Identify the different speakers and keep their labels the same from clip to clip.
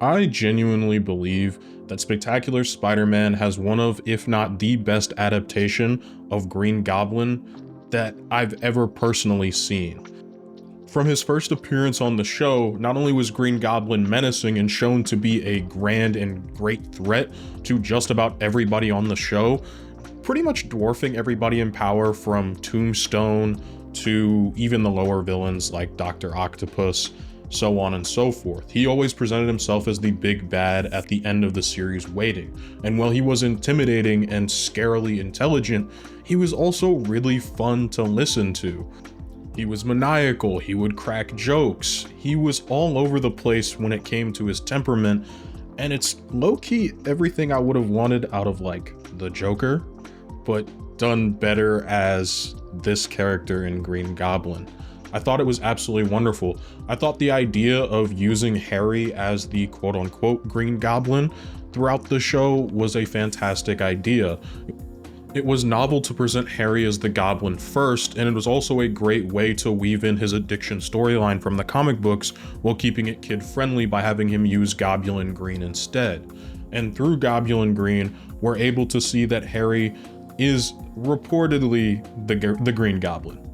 Speaker 1: I genuinely believe that Spectacular Spider-Man has one of, if not the best adaptation of Green Goblin that I've ever personally seen. From his first appearance on the show, not only was Green Goblin menacing and shown to be a grand and great threat to just about everybody on the show, pretty much dwarfing everybody in power from Tombstone to even the lower villains like Dr. Octopus, so on and so forth. He always presented himself as the big bad at the end of the series waiting, and while he was intimidating and scarily intelligent, he was also really fun to listen to. He was maniacal, he would crack jokes, he was all over the place when it came to his temperament, and it's low-key everything I would have wanted out of like the Joker, but done better as this character in Green Goblin. I thought it was absolutely wonderful. I thought the idea of using Harry as the quote-unquote Green Goblin throughout the show was a fantastic idea. It was novel to present Harry as the Goblin first, and it was also a great way to weave in his addiction storyline from the comic books while keeping it kid-friendly by having him use Goblin Green instead. And through Goblin Green, we're able to see that Harry is reportedly the Green Goblin.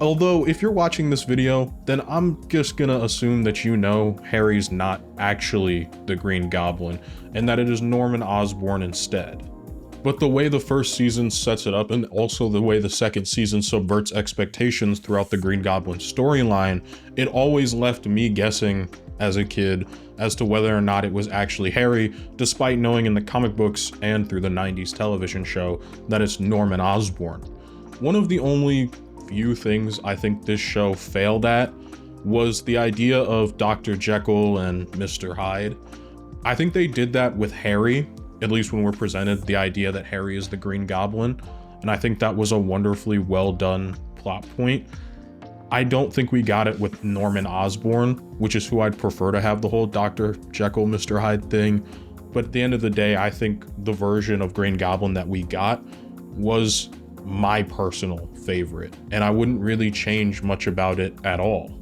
Speaker 1: Although, if you're watching this video, then I'm just gonna assume that you know Harry's not actually the Green Goblin, and that it is Norman Osborn instead. But the way the first season sets it up, and also the way the second season subverts expectations throughout the Green Goblin storyline, it always left me guessing as a kid as to whether or not it was actually Harry, despite knowing in the comic books and through the 90s television show that it's Norman Osborn. One of the only few things I think this show failed at was the idea of Dr. Jekyll and Mr. Hyde. I think they did that with Harry, at least when we're presented the idea that Harry is the Green Goblin, and I think that was a wonderfully well done plot point. I don't think we got it with Norman Osborn, which is who I'd prefer to have the whole Dr. Jekyll, Mr. Hyde thing, but at the end of the day, I think the version of Green Goblin that we got was my personal favorite, and I wouldn't really change much about it at all.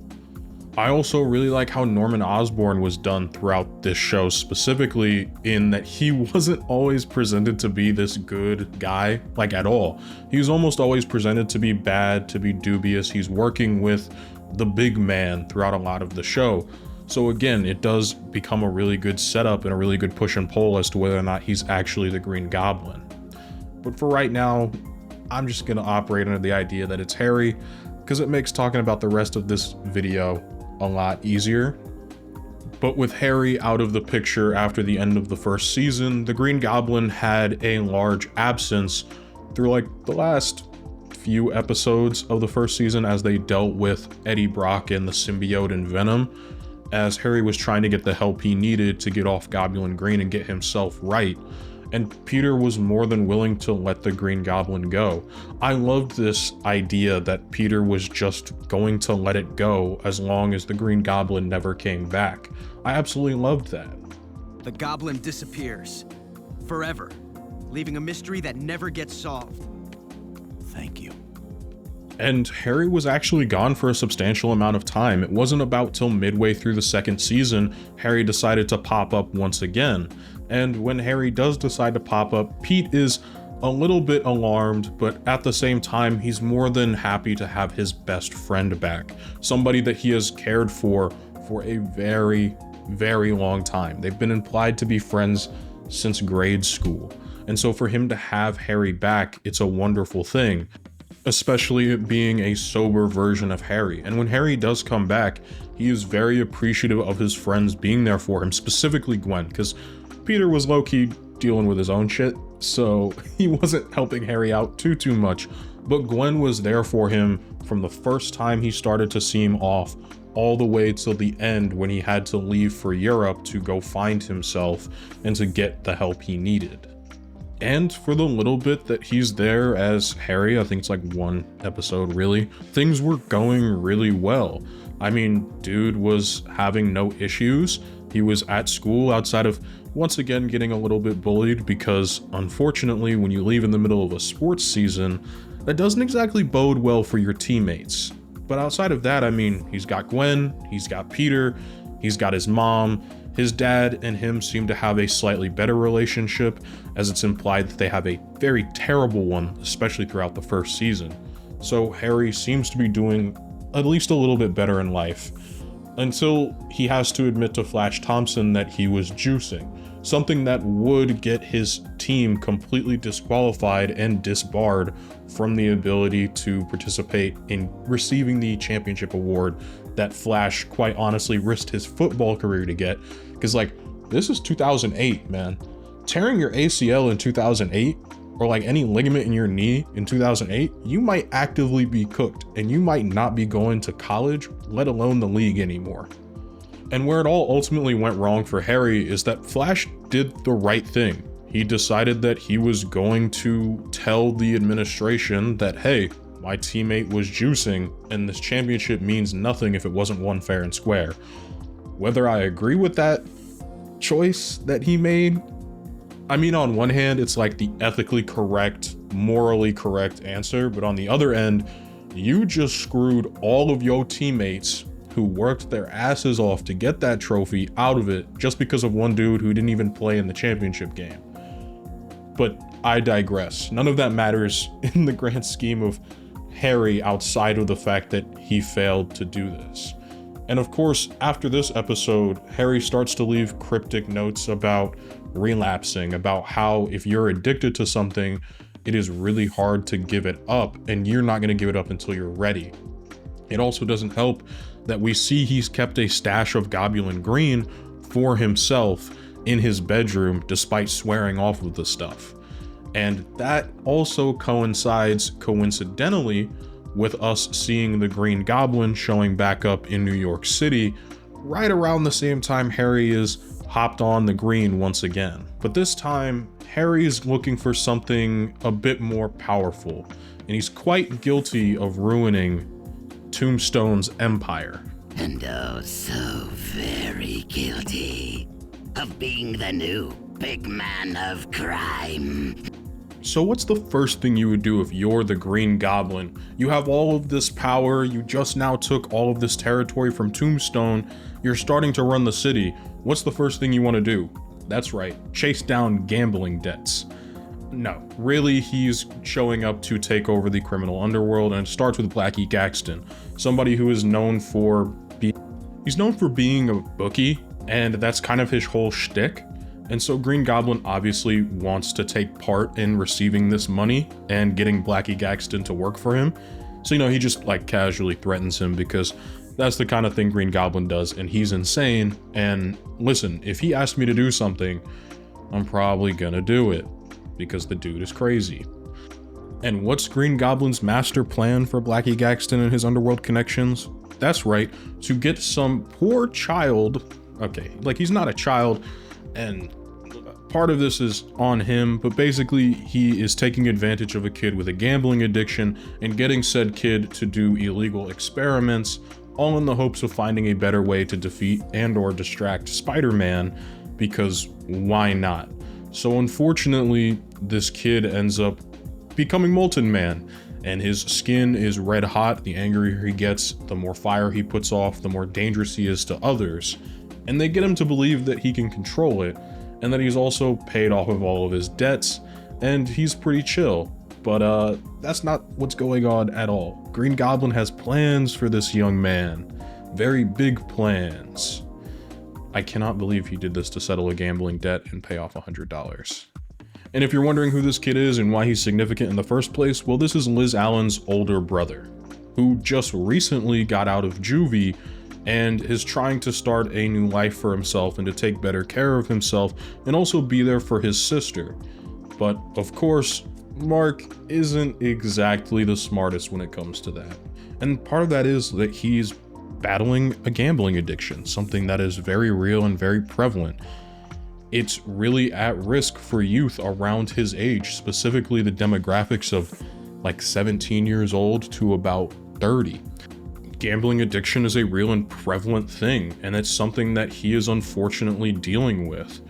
Speaker 1: I also really like how Norman Osborn was done throughout this show, specifically in that he wasn't always presented to be this good guy, like at all. He was almost always presented to be bad, to be dubious. He's working with the big man throughout a lot of the show. So again, it does become a really good setup and a really good push and pull as to whether or not he's actually the Green Goblin. But for right now, I'm just gonna operate under the idea that it's Harry, because it makes talking about the rest of this video a lot easier. But with Harry out of the picture after the end of the first season, the Green Goblin had a large absence through like the last few episodes of the first season as they dealt with Eddie Brock and the symbiote and Venom, as Harry was trying to get the help he needed to get off Goblin Green and get himself right. And Peter was more than willing to let the Green Goblin go. I loved this idea that Peter was just going to let it go as long as the Green Goblin never came back. I absolutely loved that.
Speaker 2: The Goblin disappears. Forever. Leaving a mystery that never gets solved. Thank you.
Speaker 1: And Harry was actually gone for a substantial amount of time. It wasn't about till midway through the second season, Harry decided to pop up once again. And when Harry does decide to pop up, Pete is a little bit alarmed, but at the same time, he's more than happy to have his best friend back. Somebody that he has cared for a very, very long time. They've been implied to be friends since grade school. And so for him to have Harry back, it's a wonderful thing, especially it being a sober version of Harry. And when Harry does come back, he is very appreciative of his friends being there for him, specifically Gwen, because Peter was low-key dealing with his own shit, so he wasn't helping Harry out too much, but Gwen was there for him from the first time he started to seem off all the way till the end when he had to leave for Europe to go find himself and to get the help he needed. And for the little bit that he's there as Harry, I think it's like one episode really, things were going really well. I mean, dude was having no issues. He was at school outside of once again getting a little bit bullied because unfortunately when you leave in the middle of a sports season, that doesn't exactly bode well for your teammates. But outside of that, I mean, he's got Gwen, he's got Peter, he's got his mom, His dad and him seem to have a slightly better relationship, as it's implied that they have a very terrible one, especially throughout the first season. So Harry seems to be doing at least a little bit better in life, until he has to admit to Flash Thompson that he was juicing, something that would get his team completely disqualified and disbarred from the ability to participate in receiving the championship award that Flash quite honestly risked his football career to get. Because like, this is 2008, man. Tearing your ACL in 2008, or like any ligament in your knee in 2008, you might actively be cooked and you might not be going to college, let alone the league anymore. And where it all ultimately went wrong for Harry is that Flash did the right thing. He decided that he was going to tell the administration that, hey, my teammate was juicing and this championship means nothing if it wasn't won fair and square. Whether I agree with that choice that he made, I mean, on one hand, it's like the ethically correct, morally correct answer, but on the other end, you just screwed all of your teammates who worked their asses off to get that trophy out of it just because of one dude who didn't even play in the championship game. But I digress. None of that matters in the grand scheme of Harry outside of the fact that he failed to do this. And of course, after this episode, Harry starts to leave cryptic notes about relapsing, about how if you're addicted to something, it is really hard to give it up, and you're not going to give it up until you're ready. It also doesn't help that we see he's kept a stash of Goblin Green for himself in his bedroom despite swearing off of the stuff. And that also coincides, coincidentally, with us seeing the Green Goblin showing back up in New York City right around the same time Harry is hopped on the green once again. But this time, Harry is looking for something a bit more powerful, and he's quite guilty of ruining Tombstone's empire.
Speaker 3: And oh, so very guilty of being the new big man of crime.
Speaker 1: So what's the first thing you would do if you're the Green Goblin? You have all of this power, you just now took all of this territory from Tombstone, you're starting to run the city. What's the first thing you want to do? That's right, chase down gambling debts. No, really, he's showing up to take over the criminal underworld, and it starts with Blackie Gaxton, somebody who is known for being a bookie, and that's kind of his whole shtick. And so Green Goblin obviously wants to take part in receiving this money and getting Blackie Gaxton to work for him. So, he just like casually threatens him because that's the kind of thing Green Goblin does, and he's insane. And listen, if he asked me to do something, I'm probably gonna do it because the dude is crazy. And what's Green Goblin's master plan for Blackie Gaxton and his underworld connections? That's right, to get some poor child, okay, like he's not a child, and part of this is on him, but basically he is taking advantage of a kid with a gambling addiction and getting said kid to do illegal experiments, all in the hopes of finding a better way to defeat and or distract Spider-Man, because why not? So unfortunately, this kid ends up becoming Molten Man, and his skin is red hot. The angrier he gets, the more fire he puts off, the more dangerous he is to others. And they get him to believe that he can control it, and that he's also paid off of all of his debts, and he's pretty chill. But that's not what's going on at all. Green Goblin has plans for this young man. Very big plans. I cannot believe he did this to settle a gambling debt and pay off $100. And if you're wondering who this kid is and why he's significant in the first place, well, this is Liz Allen's older brother, who just recently got out of juvie and is trying to start a new life for himself and to take better care of himself and also be there for his sister. But of course, Mark isn't exactly the smartest when it comes to that. And part of that is that he's battling a gambling addiction, something that is very real and very prevalent. It's really at risk for youth around his age, specifically the demographics of like 17 years old to about 30. Gambling addiction is a real and prevalent thing, and it's something that he is unfortunately dealing with.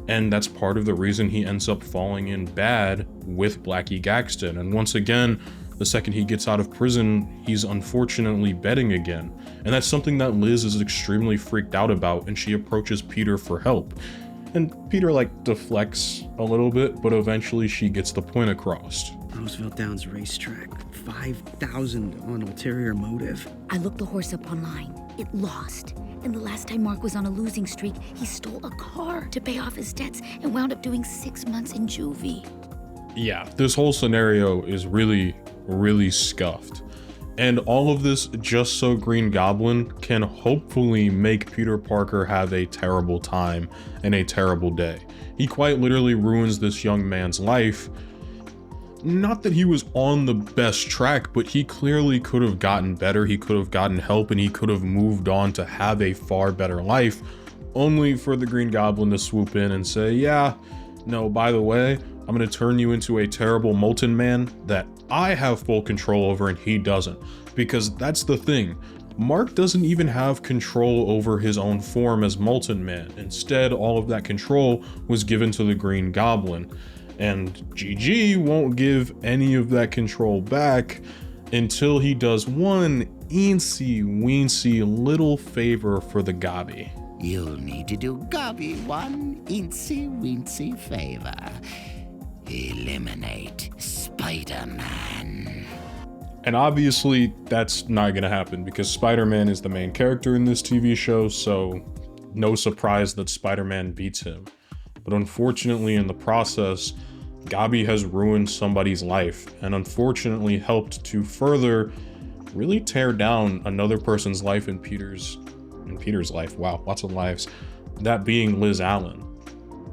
Speaker 1: And that's part of the reason he ends up falling in bad with Blackie Gaxton. And once again, The second he gets out of prison, he's unfortunately betting again. And that's something that Liz is extremely freaked out about, and she approaches Peter for help. And Peter like deflects a little bit, but eventually she gets the point across.
Speaker 4: Roosevelt Downs Racetrack, 5,000 on ulterior motive.
Speaker 5: I looked the horse up online. It lost. And the last time Mark was on a losing streak, he stole a car to pay off his debts and wound up doing 6 months in juvie.
Speaker 1: Yeah, this whole scenario is really, really scuffed. And all of this just so Green Goblin can hopefully make Peter Parker have a terrible time and a terrible day. He quite literally ruins this young man's life. Not that he was on the best track, but he clearly could have gotten better, he could have gotten help, and he could have moved on to have a far better life, only for the Green Goblin to swoop in and say, yeah, no, by the way, I'm gonna turn you into a terrible molten man that I have full control over and he doesn't. Because that's the thing, Mark doesn't even have control over his own form as Molten Man. Instead, all of that control was given to the Green Goblin. And GG won't give any of that control back until he does one eensy weensy little favor for the Gobby.
Speaker 3: You'll need to do Gobby one eensy weensy favor. Eliminate Spider-Man.
Speaker 1: And obviously that's not gonna happen because Spider-Man is the main character in this TV show, so no surprise that Spider-Man beats him. But unfortunately in the process, Gobby has ruined somebody's life and unfortunately helped to further really tear down another person's life in Peter's life. Wow, lots of lives. That being Liz Allen.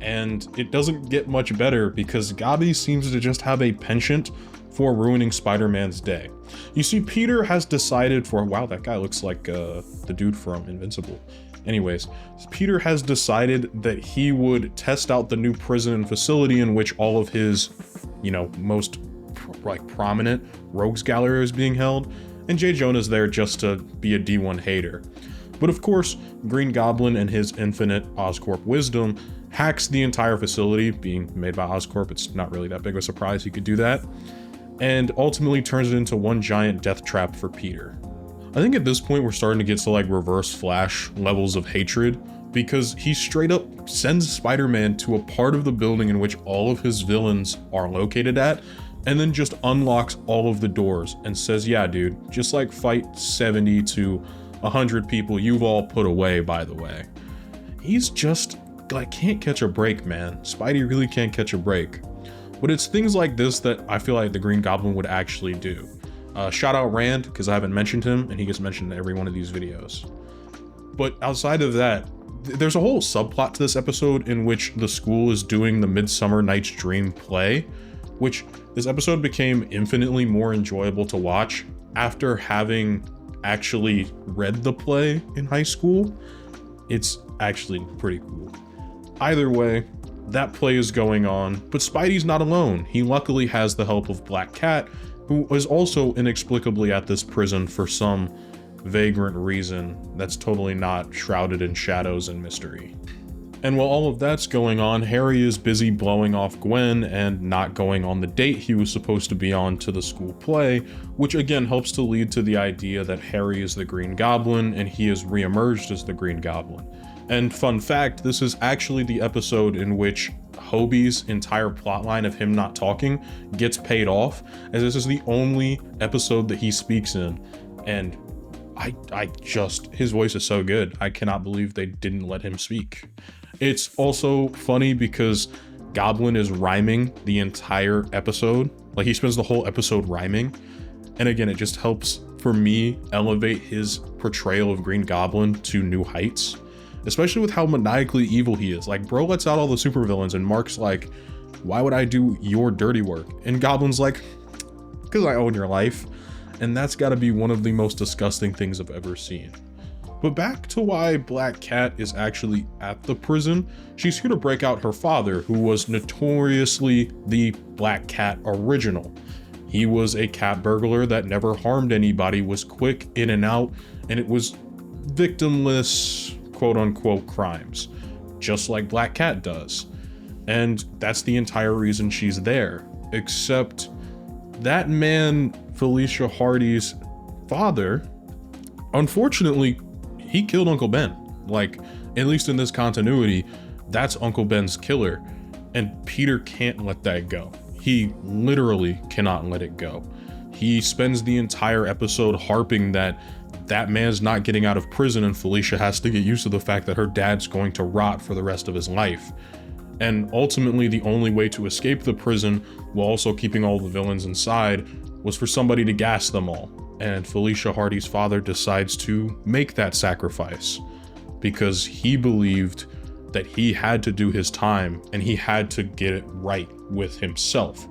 Speaker 1: And it doesn't get much better because Gobby seems to just have a penchant for ruining Spider-Man's day. You see, Peter has decided for, wow, that guy looks like the dude from Invincible. Anyways, Peter has decided that he would test out the new prison and facility in which all of his, most prominent rogues gallery is being held, and J. Jonah's there just to be a D1 hater. But of course, Green Goblin and his infinite Oscorp wisdom hacks the entire facility, being made by Oscorp. It's not really that big of a surprise he could do that, and ultimately turns it into one giant death trap for Peter. I think at this point we're starting to get to reverse Flash levels of hatred, because he straight up sends Spider-Man to a part of the building in which all of his villains are located at, and then just unlocks all of the doors and says, yeah dude, just fight 70 to 100 people you've all put away, by the way. He's just can't catch a break, man. Spidey really can't catch a break. But it's things like this that I feel like the Green Goblin would actually do. Shout out Rand, because I haven't mentioned him, and he gets mentioned in every one of these videos. But outside of that, there's a whole subplot to this episode in which the school is doing the Midsummer Night's Dream play, which this episode became infinitely more enjoyable to watch after having actually read the play in high school. It's actually pretty cool. Either way, that play is going on, but Spidey's not alone. He luckily has the help of Black Cat, who is also inexplicably at this prison for some vagrant reason that's totally not shrouded in shadows and mystery. And while all of that's going on, Harry is busy blowing off Gwen and not going on the date he was supposed to be on to the school play, which again helps to lead to the idea that Harry is the Green Goblin and he is re-emerged as the Green Goblin. And fun fact, this is actually the episode in which Hobie's entire plotline of him not talking gets paid off, as this is the only episode that he speaks in. And his voice is so good. I cannot believe they didn't let him speak. It's also funny because Goblin is rhyming the entire episode. He spends the whole episode rhyming. And again, it just helps for me elevate his portrayal of Green Goblin to new heights. Especially with how maniacally evil he is. Bro lets out all the supervillains and Mark's like, why would I do your dirty work? And Goblin's like, because I own your life. And that's gotta be one of the most disgusting things I've ever seen. But back to why Black Cat is actually at the prison. She's here to break out her father, who was notoriously the Black Cat original. He was a cat burglar that never harmed anybody, was quick in and out, and it was victimless, quote-unquote crimes, just like Black Cat does. And that's the entire reason she's there, except that man Felicia Hardy's father, unfortunately, he killed Uncle Ben. Like, at least in this continuity, that's Uncle Ben's killer. And Peter can't let that go. He literally cannot let it go. He spends the entire episode harping that that man's not getting out of prison, and Felicia has to get used to the fact that her dad's going to rot for the rest of his life. And ultimately, the only way to escape the prison while also keeping all the villains inside was for somebody to gas them all. And Felicia Hardy's father decides to make that sacrifice because he believed that he had to do his time and he had to get it right with himself.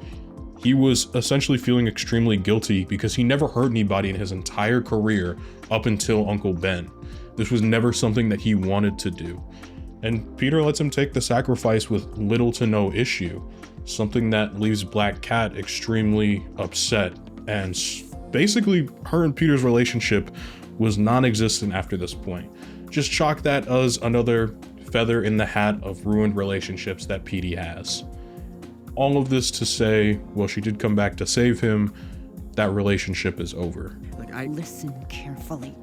Speaker 1: He was essentially feeling extremely guilty because he never hurt anybody in his entire career up until Uncle Ben. This was never something that he wanted to do. And Peter lets him take the sacrifice with little to no issue, something that leaves Black Cat extremely upset, and basically her and Peter's relationship was non-existent after this point. Just chalk that as another feather in the hat of ruined relationships that Petey has. All of this to say, well, she did come back to save him, that relationship is over.
Speaker 6: Listen carefully.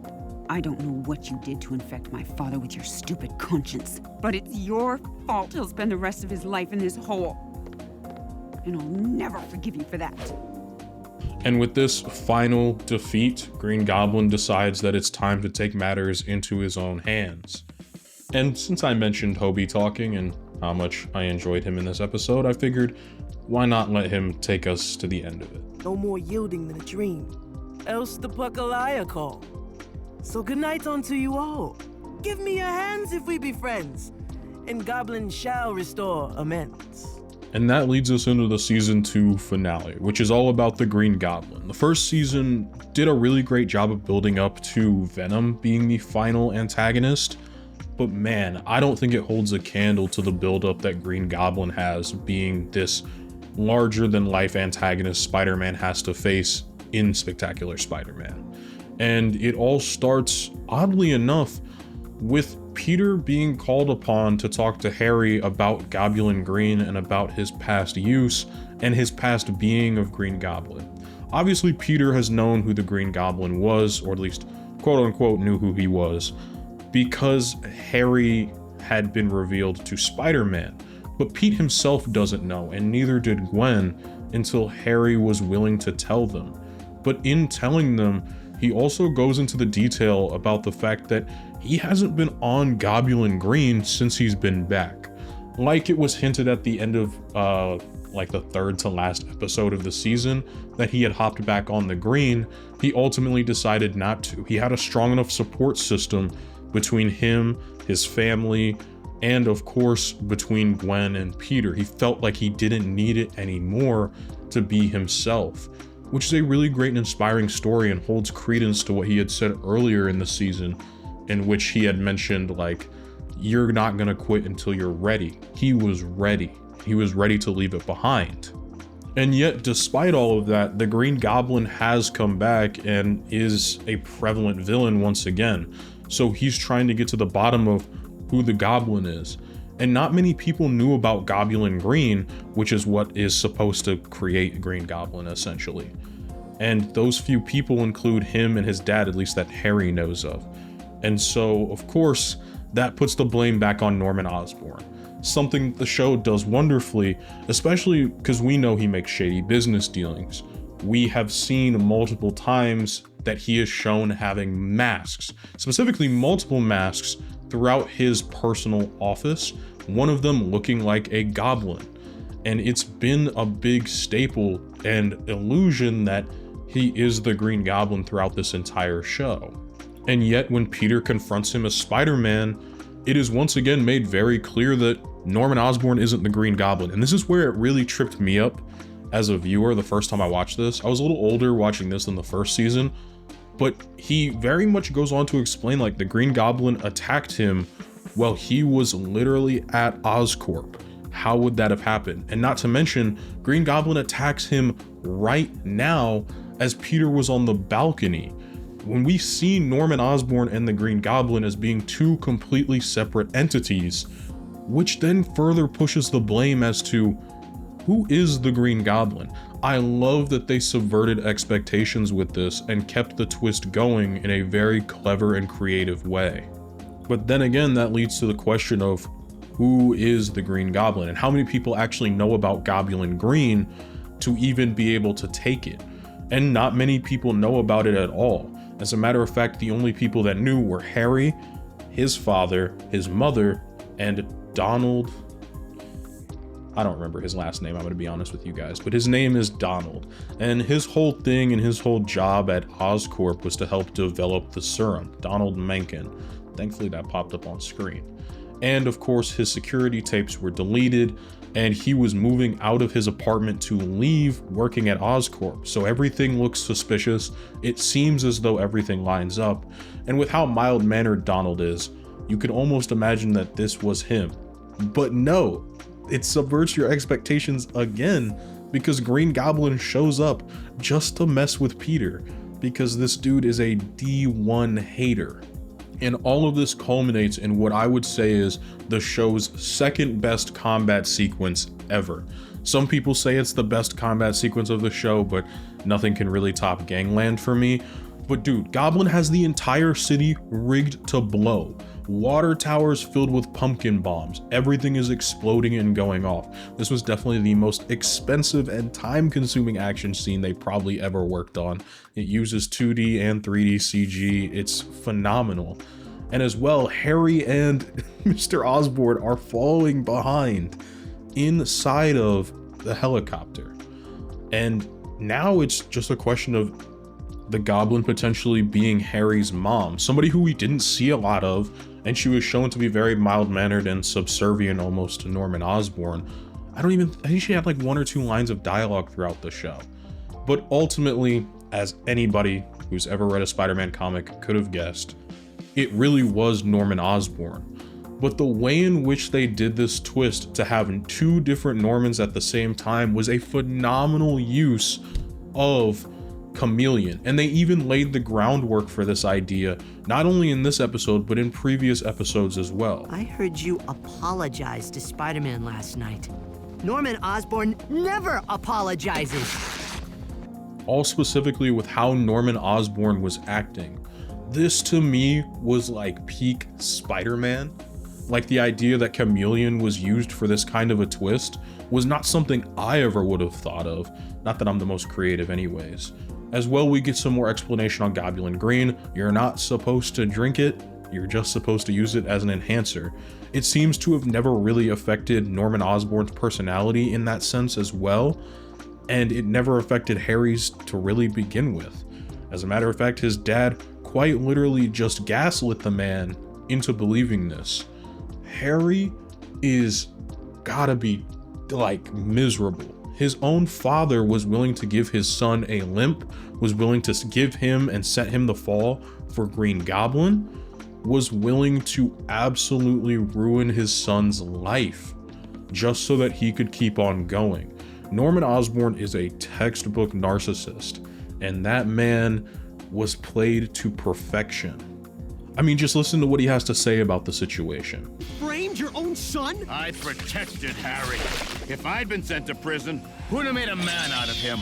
Speaker 6: I don't know what you did to infect my father with your stupid conscience, but it's your fault he'll spend the rest of his life in this hole. And I'll never forgive you for that.
Speaker 1: And with this final defeat, Green Goblin decides that it's time to take matters into his own hands. And since I mentioned Hobie talking and how much I enjoyed him in this episode, I figured, why not let him take us to the end of it?
Speaker 7: No more yielding than a dream, else the Puckalaya call. So good night unto you all. Give me your hands if we be friends, and Goblin shall restore amends.
Speaker 1: And that leads us into the season 2 finale, which is all about the Green Goblin. The first season did a really great job of building up to Venom being the final antagonist, but man, I don't think it holds a candle to the buildup that Green Goblin has, being this larger than life antagonist Spider-Man has to face in Spectacular Spider-Man. And it all starts, oddly enough, with Peter being called upon to talk to Harry about Goblin Green and about his past use and his past being of Green Goblin. Obviously, Peter has known who the Green Goblin was, or at least quote-unquote knew who he was, because Harry had been revealed to Spider-Man. But Pete himself doesn't know, and neither did Gwen until Harry was willing to tell them. But in telling them, he also goes into the detail about the fact that he hasn't been on Goblin Green since he's been back. Like it was hinted at the end of like the third to last episode of the season that he had hopped back on the Green, he ultimately decided not to. He had a strong enough support system between him, his family, and of course between Gwen and Peter. He felt like he didn't need it anymore to be himself, which is a really great and inspiring story and holds credence to what he had said earlier in the season, in which he had mentioned, like, you're not gonna quit until you're ready. He was ready. He was ready to leave it behind. And yet, despite all of that, the Green Goblin has come back and is a prevalent villain once again. So he's trying to get to the bottom of who the Goblin is. And not many people knew about Goblin Green, which is what is supposed to create Green Goblin, essentially. And those few people include him and his dad, at least that Harry knows of. And so, of course, that puts the blame back on Norman Osborn. Something the show does wonderfully, especially because we know he makes shady business dealings. We have seen multiple times that he is shown having masks, specifically multiple masks, throughout his personal office, one of them looking like a goblin. And it's been a big staple and illusion that he is the Green Goblin throughout this entire show. And yet when Peter confronts him as Spider-Man, it is once again made very clear that Norman Osborn isn't the Green Goblin. And this is where it really tripped me up as a viewer the first time I watched this. I was a little older watching this than the first season, but he very much goes on to explain, like, the Green Goblin attacked him while he was literally at Oscorp. How would that have happened? And not to mention, Green Goblin attacks him right now as Peter was on the balcony. When we see Norman Osborn and the Green Goblin as being two completely separate entities, which then further pushes the blame as to who is the Green Goblin. I love that they subverted expectations with this and kept the twist going in a very clever and creative way. But then again, that leads to the question of who is the Green Goblin and how many people actually know about Goblin Green to even be able to take it. And not many people know about it at all. As a matter of fact, the only people that knew were Harry, his father, his mother, and Donald. I don't remember his last name, I'm gonna be honest with you guys, but his name is Donald. And his whole thing and his whole job at Oscorp was to help develop the serum, Donald Mencken. Thankfully that popped up on screen. And of course his security tapes were deleted and he was moving out of his apartment to leave working at Oscorp. So everything looks suspicious. It seems as though everything lines up. And with how mild-mannered Donald is, you could almost imagine that this was him. But no, it subverts your expectations again because Green Goblin shows up just to mess with Peter because this dude is a D1 hater. And all of this culminates in what I would say is the show's second best combat sequence ever. Some people say it's the best combat sequence of the show, but nothing can really top Gangland for me. But dude, Goblin has the entire city rigged to blow. Water towers filled with pumpkin bombs. Everything is exploding and going off. This was definitely the most expensive and time-consuming action scene they probably ever worked on. It uses 2D and 3D CG. It's phenomenal. And as well, Harry and Mr. Osborn are falling behind inside of the helicopter. And now it's just a question of the Goblin potentially being Harry's mom, somebody who we didn't see a lot of, and she was shown to be very mild-mannered and subservient almost to Norman Osborn. I think she had like 1 or 2 lines of dialogue throughout the show. But ultimately, as anybody who's ever read a Spider-Man comic could have guessed, it really was Norman Osborn. But the way in which they did this twist to have 2 different Normans at the same time was a phenomenal use of Chameleon, and they even laid the groundwork for this idea not only in this episode but in previous episodes as well.
Speaker 8: I heard you apologize to Spider-Man last night. Norman Osborn never apologizes.
Speaker 1: All specifically with how Norman Osborn was acting. This to me was like peak Spider-Man. Like the idea that Chameleon was used for this kind of a twist was not something I ever would have thought of. Not that I'm the most creative anyways. As well, we get some more explanation on Goblin Green. You're not supposed to drink it, you're just supposed to use it as an enhancer. It seems to have never really affected Norman Osborn's personality in that sense as well, and it never affected Harry's to really begin with. As a matter of fact, his dad quite literally just gaslit the man into believing this. Harry is gotta be like miserable. His own father was willing to give his son a limp, was willing to give him and set him the fall for Green Goblin, was willing to absolutely ruin his son's life just so that he could keep on going. Norman Osborn is a textbook narcissist, and that man was played to perfection. I mean, just listen to what he has to say about the situation.
Speaker 2: Framed your own son?
Speaker 9: I protected Harry. If I'd been sent to prison, who'd have made a man out of him?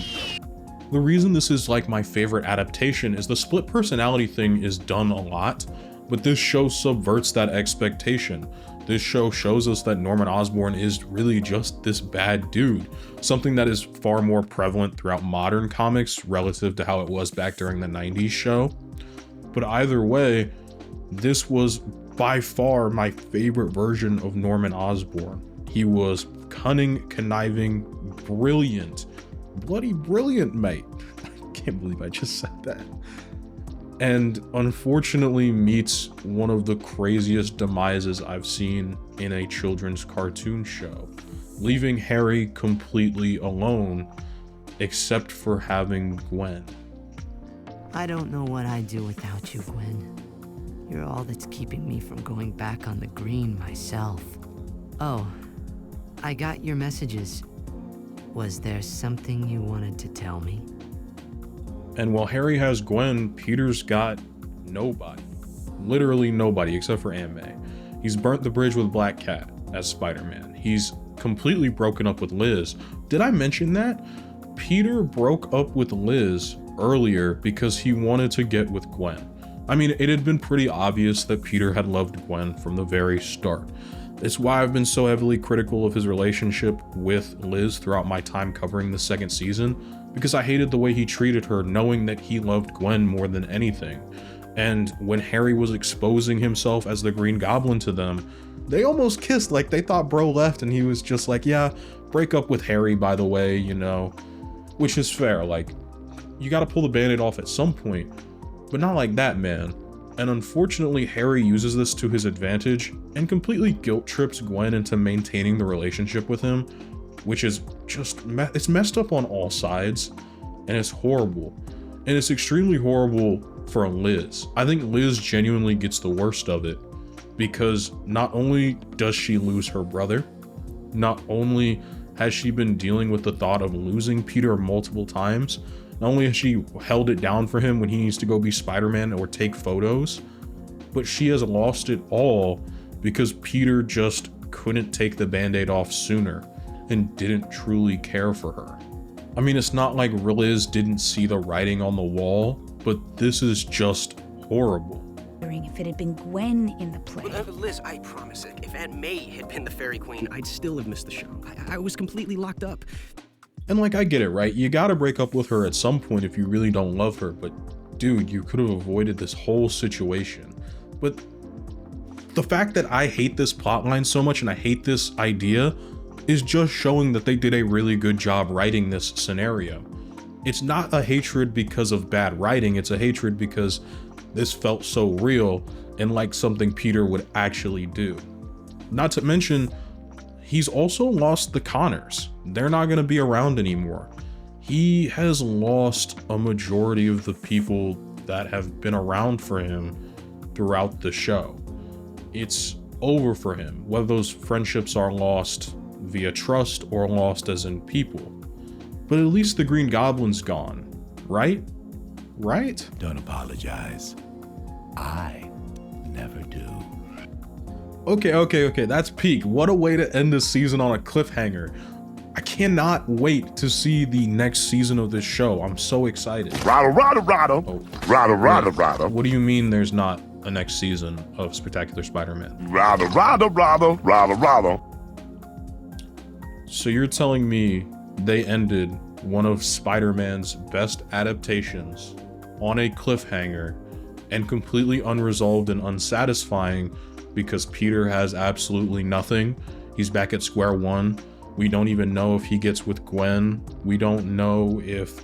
Speaker 1: The reason this is like my favorite adaptation is the split personality thing is done a lot, but this show subverts that expectation. This show shows us that Norman Osborn is really just this bad dude, something that is far more prevalent throughout modern comics relative to how it was back during the 90s show. But either way, this was by far my favorite version of Norman Osborn. He was cunning, conniving, brilliant, bloody brilliant, mate. I can't believe I just said that. And unfortunately meets one of the craziest demises I've seen in a children's cartoon show, leaving Harry completely alone, except for having Gwen.
Speaker 8: I don't know what I'd do without you, Gwen. You're all that's keeping me from going back on the green myself. Oh, I got your messages. Was there something you wanted to tell me?
Speaker 1: And while Harry has Gwen, Peter's got nobody. Literally nobody except for Aunt May. He's burnt the bridge with Black Cat as Spider-Man. He's completely broken up with Liz. Did I mention that? Peter broke up with Liz earlier because he wanted to get with Gwen. I mean, it had been pretty obvious that Peter had loved Gwen from the very start. It's why I've been so heavily critical of his relationship with Liz throughout my time covering the second season, because I hated the way he treated her, knowing that he loved Gwen more than anything. And when Harry was exposing himself as the Green Goblin to them, they almost kissed, like they thought bro left, and he was just like, yeah, break up with Harry, by the way, you know, which is fair. Like, you gotta pull the band-aid off at some point, but not like that, man. And unfortunately, Harry uses this to his advantage and completely guilt trips Gwen into maintaining the relationship with him, which is just, it's messed up on all sides, and it's horrible. And it's extremely horrible for Liz. I think Liz genuinely gets the worst of it, because not only does she lose her brother, not only has she been dealing with the thought of losing Peter multiple times, not only has she held it down for him when he needs to go be Spider-Man or take photos, but she has lost it all because Peter just couldn't take the band-aid off sooner and didn't truly care for her. I mean, it's not like Liz didn't see the writing on the wall, but this is just horrible.
Speaker 5: If it had been Gwen in the play.
Speaker 4: Liz, I promise, if Aunt May had been the Fairy Queen, I'd still have missed the show. I was completely locked up.
Speaker 1: And like, I get it, right? You gotta break up with her at some point if you really don't love her, but dude, you could have avoided this whole situation. But the fact that I hate this plotline so much and I hate this idea is just showing that they did a really good job writing this scenario. It's not a hatred because of bad writing, it's a hatred because this felt so real and like something Peter would actually do. Not to mention, he's also lost the Connors. They're not going to be around anymore. He has lost a majority of the people that have been around for him throughout the show. It's over for him, whether those friendships are lost via trust or lost as in people. But at least the Green Goblin's gone, right? Right?
Speaker 9: Don't apologize. I never do.
Speaker 1: Okay, that's peak. What a way to end this season on a cliffhanger. I cannot wait to see the next season of this show. I'm so excited.
Speaker 9: Rada.
Speaker 1: What do you mean there's not a next season of Spectacular Spider-Man?
Speaker 9: Rada.
Speaker 1: So you're telling me they ended one of Spider-Man's best adaptations on a cliffhanger and completely unresolved and unsatisfying because Peter has absolutely nothing. He's back at square one. We don't even know if he gets with Gwen. We don't know if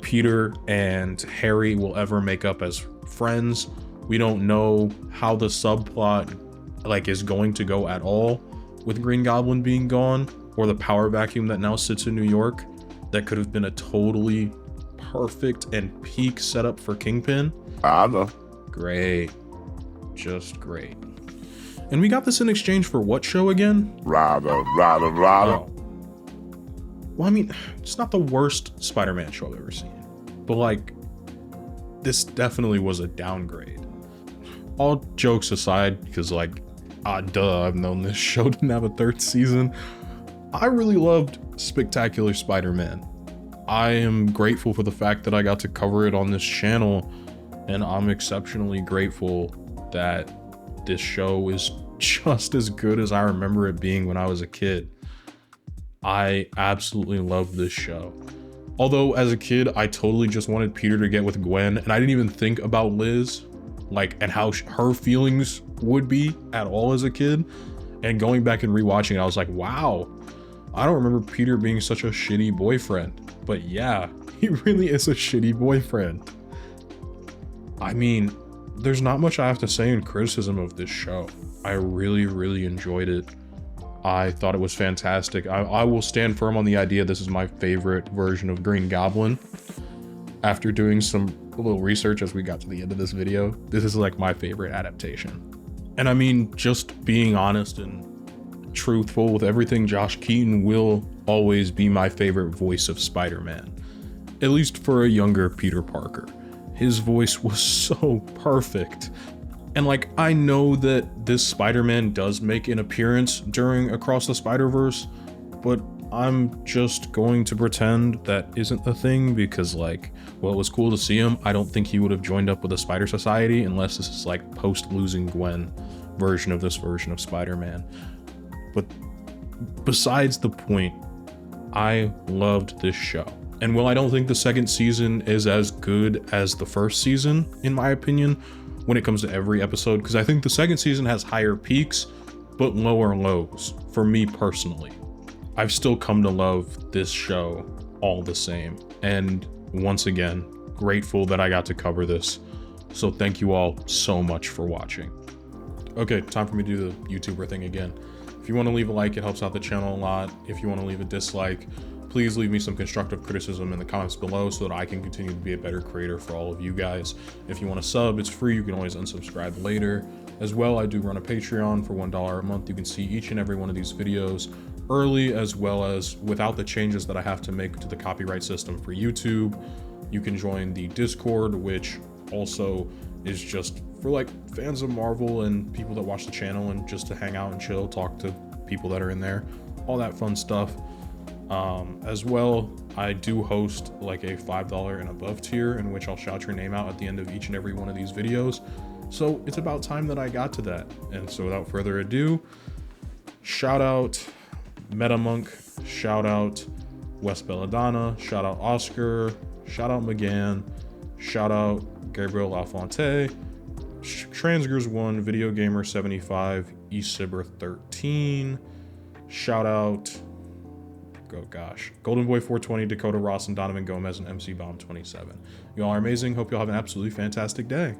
Speaker 1: Peter and Harry will ever make up as friends. We don't know how the subplot is going to go at all with Green Goblin being gone, or the power vacuum that now sits in New York that could have been a totally perfect and peak setup for Kingpin. Great. Just great. And we got this in exchange for what show again?
Speaker 9: Rada.
Speaker 1: Oh. Well, I mean, it's not the worst Spider-Man show I've ever seen, but this definitely was a downgrade. All jokes aside, because I've known this show didn't have a third season. I really loved Spectacular Spider-Man. I am grateful for the fact that I got to cover it on this channel, and I'm exceptionally grateful that this show is just as good as I remember it being when I was a kid. I absolutely love this show. Although as a kid, I totally just wanted Peter to get with Gwen, and I didn't even think about Liz, and how her feelings would be at all as a kid. And going back and rewatching it, I was like, wow, I don't remember Peter being such a shitty boyfriend. But yeah, he really is a shitty boyfriend. I mean, there's not much I have to say in criticism of this show. I really, really enjoyed it. I thought it was fantastic. I will stand firm on the idea this is my favorite version of Green Goblin. After doing a little research as we got to the end of this video, this is my favorite adaptation. And I mean, just being honest and truthful with everything, Josh Keaton will always be my favorite voice of Spider-Man. At least for a younger Peter Parker. His voice was so perfect. And I know that this Spider-Man does make an appearance during Across the Spider-Verse, but I'm just going to pretend that isn't the thing because, like, well, it was cool to see him. I don't think he would have joined up with the Spider Society unless this is like post losing Gwen version of this version of Spider-Man. But besides the point, I loved this show. And while I don't think the second season is as good as the first season, in my opinion, when it comes to every episode, because I think the second season has higher peaks, but lower lows, for me personally. I've still come to love this show all the same. And once again, grateful that I got to cover this. So thank you all so much for watching. Okay, time for me to do the YouTuber thing again. If you want to leave a like, it helps out the channel a lot. If you want to leave a dislike, please leave me some constructive criticism in the comments below so that I can continue to be a better creator for all of you guys. If you want to sub, it's free. You can always unsubscribe later. As well, I do run a Patreon for $1 a month. You can see each and every one of these videos early, as well as without the changes that I have to make to the copyright system for YouTube. You can join the Discord, which also is just for like fans of Marvel and people that watch the channel and just to hang out and chill, talk to people that are in there, all that fun stuff. As well, I do host like a $5 and above tier in which I'll shout your name out at the end of each and every one of these videos. So it's about time that I got to that. And so without further ado, shout out MetaMonk, shout out West Belladonna, shout out Oscar, shout out McGann, shout out Gabriel Lafonte, Transgers1, Video Gamer 75, Eastsibber 13, shout out, oh gosh, Golden Boy 420, Dakota Ross, and Donovan Gomez, and MC Bomb 27. You all are amazing. Hope you all have an absolutely fantastic day.